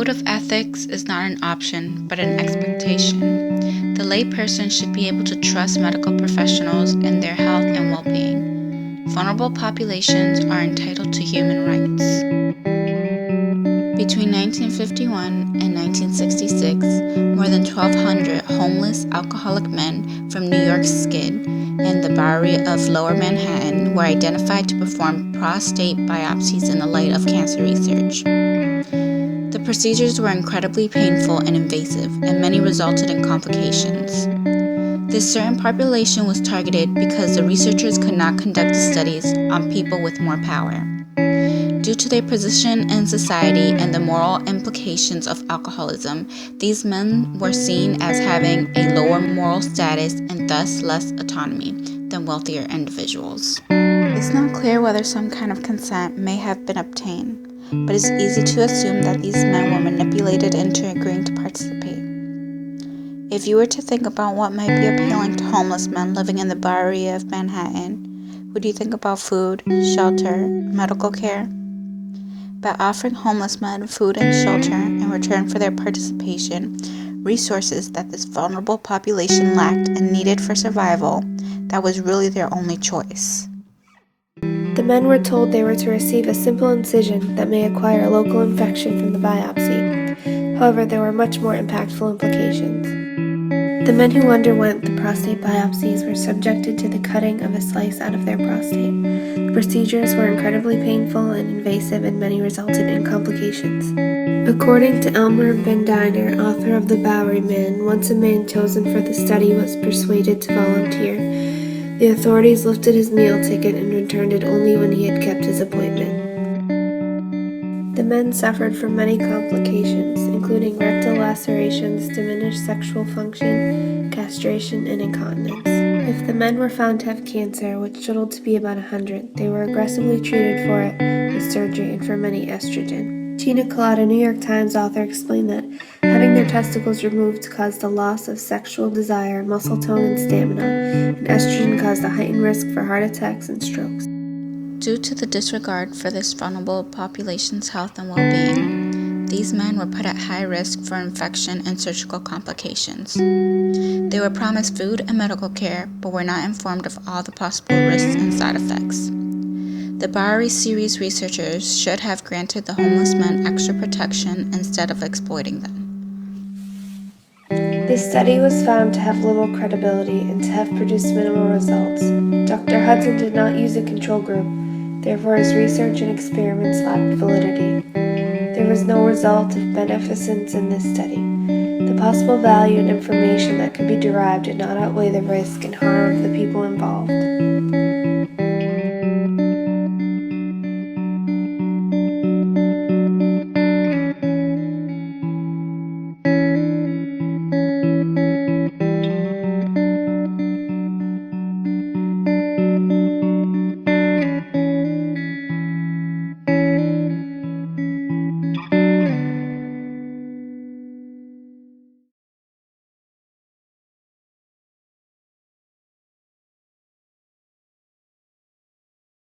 code of ethics is not an option, but an expectation. The layperson should be able to trust medical professionals in their health and well-being. Vulnerable populations are entitled to human rights. Between 1951 and 1966, more than 1,200 homeless alcoholic men from New York's Skid and the Bowery of Lower Manhattan were identified to perform prostate biopsies in the light of cancer research. The procedures were incredibly painful and invasive, and many resulted in complications. This certain population was targeted because the researchers could not conduct the studies on people with more power. Due to their position in society and the moral implications of alcoholism, these men were seen as having a lower moral status and thus less autonomy than wealthier individuals. It's not clear whether some kind of consent may have been obtained, but it's easy to assume that these men were manipulated into agreeing to participate. If you were to think about what might be appealing to homeless men living in the Bowery of Manhattan, would you think about food, shelter, medical care? By offering homeless men food and shelter in return for their participation, resources that this vulnerable population lacked and needed for survival, that was really their only choice. The men were told they were to receive a simple incision that may acquire a local infection from the biopsy. However, there were much more impactful implications. The men who underwent the prostate biopsies were subjected to the cutting of a slice out of their prostate. The procedures were incredibly painful and invasive, and many resulted in complications. According to Elmer Bendiner, author of The Bowery Man, once a man chosen for the study was persuaded to volunteer, the authorities lifted his meal ticket and returned it only when he had kept his appointment. The men suffered from many complications, including rectal lacerations, diminished sexual function, castration, and incontinence. If the men were found to have cancer, which totaled to be about 100, they were aggressively treated for it with surgery and for many estrogen. Tina Collada, a New York Times author, explained that having their testicles removed caused a loss of sexual desire, muscle tone, and stamina, and estrogen caused a heightened risk for heart attacks and strokes. Due to the disregard for this vulnerable population's health and well-being, these men were put at high risk for infection and surgical complications. They were promised food and medical care, but were not informed of all the possible risks and side effects. The Bowery series researchers should have granted the homeless men extra protection instead of exploiting them. This study was found to have little credibility and to have produced minimal results. Dr. Hudson did not use a control group, therefore his research and experiments lacked validity. There was no result of beneficence in this study. The possible value and information that could be derived did not outweigh the risk and harm of the people involved.